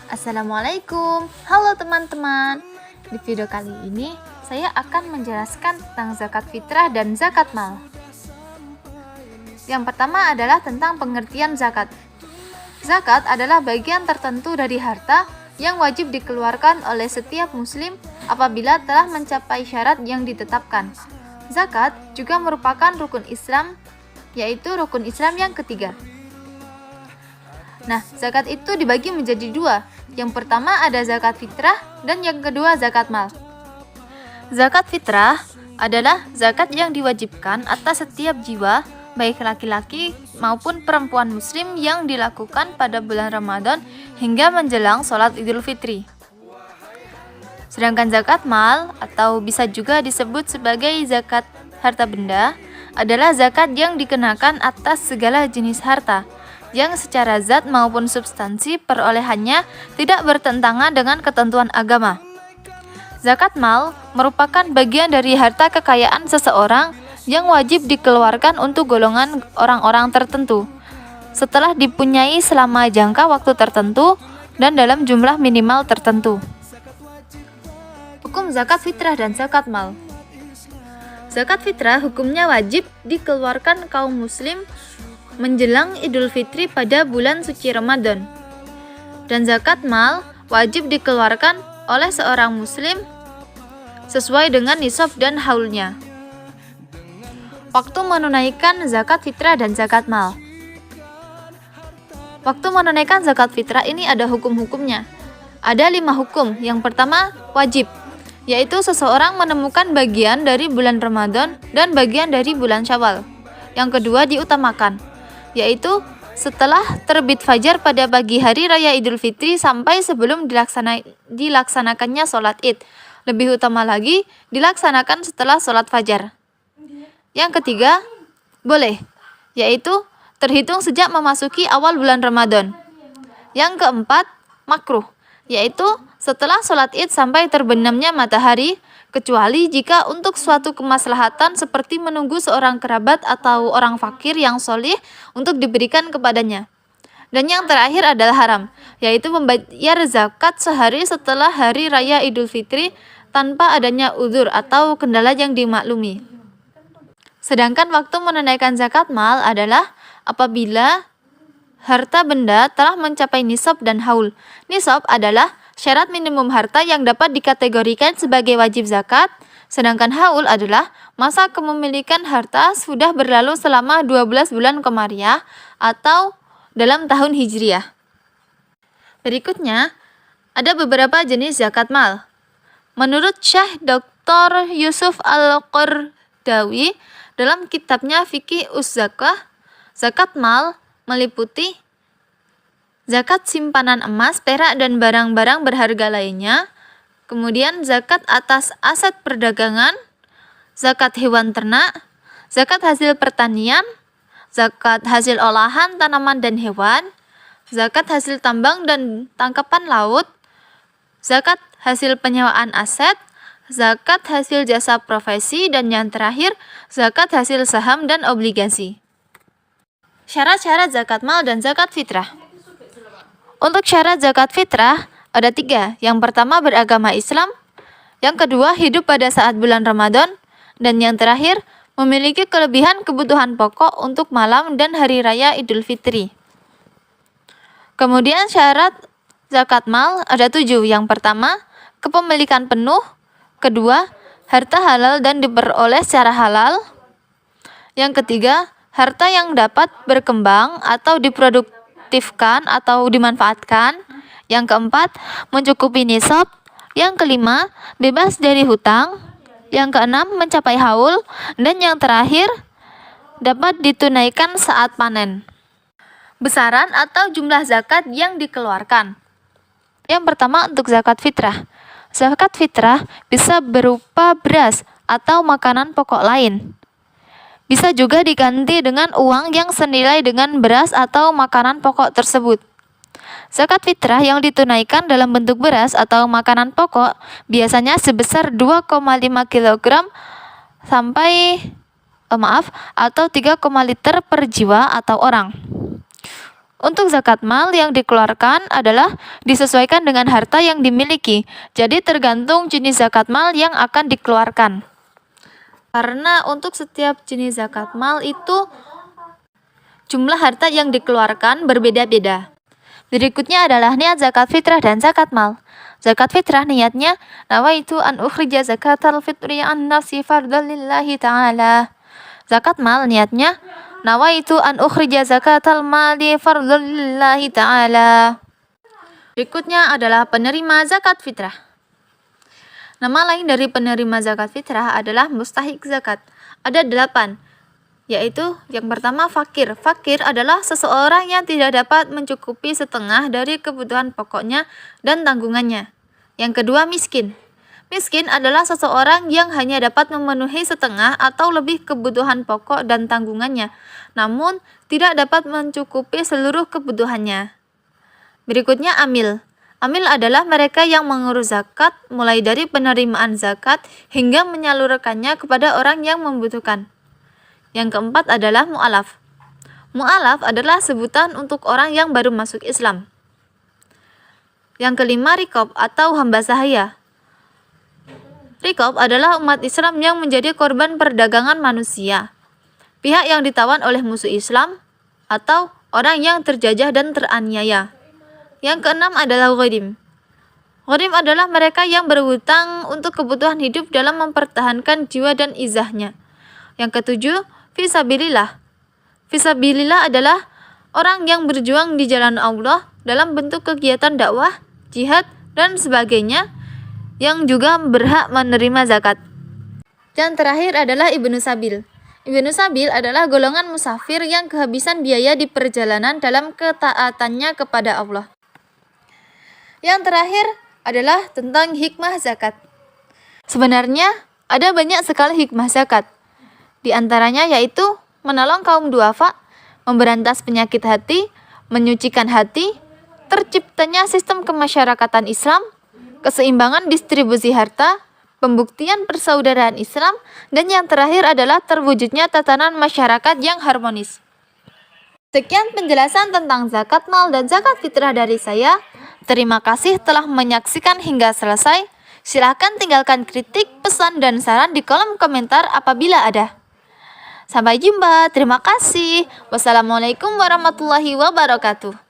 Assalamualaikum, halo teman-teman. Di video kali ini saya akan menjelaskan tentang zakat fitrah dan zakat mal. Yang pertama adalah tentang pengertian zakat. Zakat adalah bagian tertentu dari harta yang wajib dikeluarkan oleh setiap muslim apabila telah mencapai syarat yang ditetapkan. Zakat juga merupakan rukun Islam, yaitu rukun Islam yang ketiga. Nah, zakat itu dibagi menjadi dua. Yang pertama ada zakat fitrah dan yang kedua zakat mal. Zakat fitrah adalah zakat yang diwajibkan atas setiap jiwa, baik laki-laki maupun perempuan muslim yang dilakukan pada bulan Ramadan hingga menjelang sholat Idul Fitri. Sedangkan zakat mal atau bisa juga disebut sebagai zakat harta benda adalah zakat yang dikenakan atas segala jenis harta yang secara zat maupun substansi perolehannya tidak bertentangan dengan ketentuan agama. Zakat mal merupakan bagian dari harta kekayaan seseorang yang wajib dikeluarkan untuk golongan orang-orang tertentu setelah dipunyai selama jangka waktu tertentu dan dalam jumlah minimal tertentu. Hukum zakat fitrah dan zakat mal. Zakat fitrah hukumnya wajib dikeluarkan kaum muslim menjelang Idul Fitri pada bulan suci Ramadan. Dan zakat mal wajib dikeluarkan oleh seorang muslim sesuai dengan nisab dan haulnya. Waktu menunaikan zakat fitrah dan zakat mal. Waktu menunaikan zakat fitrah ini ada hukum-hukumnya. Ada 5 hukum. Yang pertama, wajib, yaitu seseorang menemukan bagian dari bulan Ramadan dan bagian dari bulan Syawal. Yang kedua, diutamakan, yaitu setelah terbit fajar pada pagi hari raya Idul Fitri sampai sebelum dilaksanakannya sholat id. Lebih utama lagi, dilaksanakan setelah sholat fajar. Yang ketiga, boleh, yaitu terhitung sejak memasuki awal bulan Ramadan. Yang keempat, makruh, yaitu setelah sholat id sampai terbenamnya matahari, kecuali jika untuk suatu kemaslahatan seperti menunggu seorang kerabat atau orang fakir yang solih untuk diberikan kepadanya. Dan yang terakhir adalah haram, yaitu membayar zakat sehari setelah hari raya Idul Fitri tanpa adanya udzur atau kendala yang dimaklumi. Sedangkan waktu menunaikan zakat mal adalah apabila harta benda telah mencapai nisab dan haul. Nisab adalah syarat minimum harta yang dapat dikategorikan sebagai wajib zakat, sedangkan haul adalah masa kepemilikan harta sudah berlalu selama 12 bulan komariah atau dalam tahun hijriah. Berikutnya, ada beberapa jenis zakat mal. Menurut Syekh Dr. Yusuf Al-Qardawi dalam kitabnya Fiqih Uz-Zakah, zakat mal meliputi zakat simpanan emas, perak, dan barang-barang berharga lainnya. Kemudian zakat atas aset perdagangan, zakat hewan ternak, zakat hasil pertanian, zakat hasil olahan tanaman dan hewan, zakat hasil tambang dan tangkapan laut, zakat hasil penyewaan aset, zakat hasil jasa profesi, dan yang terakhir, zakat hasil saham dan obligasi. Syarat-syarat zakat mal dan zakat fitrah. Untuk syarat zakat fitrah ada 3. Yang pertama beragama Islam, yang kedua hidup pada saat bulan Ramadan, dan yang terakhir memiliki kelebihan kebutuhan pokok untuk malam dan hari raya Idul Fitri. Kemudian syarat zakat mal ada 7. Yang pertama kepemilikan penuh, kedua harta halal dan diperoleh secara halal, yang ketiga harta yang dapat berkembang atau diproduktifkan atau dimanfaatkan. Yang keempat, mencukupi nisab. Yang kelima, bebas dari hutang. Yang keenam, mencapai haul. Dan yang terakhir, dapat ditunaikan saat panen. Besaran atau jumlah zakat yang dikeluarkan. Yang pertama untuk zakat fitrah. Zakat fitrah bisa berupa beras atau makanan pokok lain. Bisa juga diganti dengan uang yang senilai dengan beras atau makanan pokok tersebut. Zakat fitrah yang ditunaikan dalam bentuk beras atau makanan pokok biasanya sebesar 2,5 kg atau 3, liter per jiwa atau orang. Untuk zakat mal yang dikeluarkan adalah disesuaikan dengan harta yang dimiliki. Jadi tergantung jenis zakat mal yang akan dikeluarkan. Karena untuk setiap jenis zakat mal itu jumlah harta yang dikeluarkan berbeda-beda. Berikutnya adalah niat zakat fitrah dan zakat mal. Zakat fitrah niatnya nawaitu an ukhrija zakatal fitri an nafsi fardhan lillahi ta'ala. Zakat mal niatnya nawaitu an ukhrija zakatal mali fardhan lillahi ta'ala. Berikutnya adalah penerima zakat fitrah. Nama lain dari penerima zakat fitrah adalah mustahik zakat. Ada 8, yaitu yang pertama fakir. Fakir adalah seseorang yang tidak dapat mencukupi setengah dari kebutuhan pokoknya dan tanggungannya. Yang kedua miskin. Miskin adalah seseorang yang hanya dapat memenuhi setengah atau lebih kebutuhan pokok dan tanggungannya, namun tidak dapat mencukupi seluruh kebutuhannya. Berikutnya amil. Amil adalah mereka yang mengurus zakat mulai dari penerimaan zakat hingga menyalurkannya kepada orang yang membutuhkan. Yang keempat adalah mu'alaf. Mu'alaf adalah sebutan untuk orang yang baru masuk Islam. Yang kelima riqab atau hamba sahaya. Riqab adalah umat Islam yang menjadi korban perdagangan manusia, pihak yang ditawan oleh musuh Islam, atau orang yang terjajah dan teraniaya. Yang keenam adalah gharim. Gharim adalah mereka yang berhutang untuk kebutuhan hidup dalam mempertahankan jiwa dan izahnya. Yang ketujuh, fisabilillah. Fisabilillah adalah orang yang berjuang di jalan Allah dalam bentuk kegiatan dakwah, jihad, dan sebagainya, yang juga berhak menerima zakat. Dan terakhir adalah Ibnu Sabil. Ibnu Sabil adalah golongan musafir yang kehabisan biaya di perjalanan dalam ketaatannya kepada Allah. Yang terakhir adalah tentang hikmah zakat. Sebenarnya ada banyak sekali hikmah zakat. Di antaranya yaitu menolong kaum duafa, memberantas penyakit hati, menyucikan hati, terciptanya sistem kemasyarakatan Islam, keseimbangan distribusi harta, pembuktian persaudaraan Islam, dan yang terakhir adalah terwujudnya tatanan masyarakat yang harmonis. Sekian penjelasan tentang zakat mal dan zakat fitrah dari saya. Terima kasih telah menyaksikan hingga selesai. Silahkan tinggalkan kritik, pesan, dan saran di kolom komentar apabila ada. Sampai jumpa, terima kasih. Wassalamualaikum warahmatullahi wabarakatuh.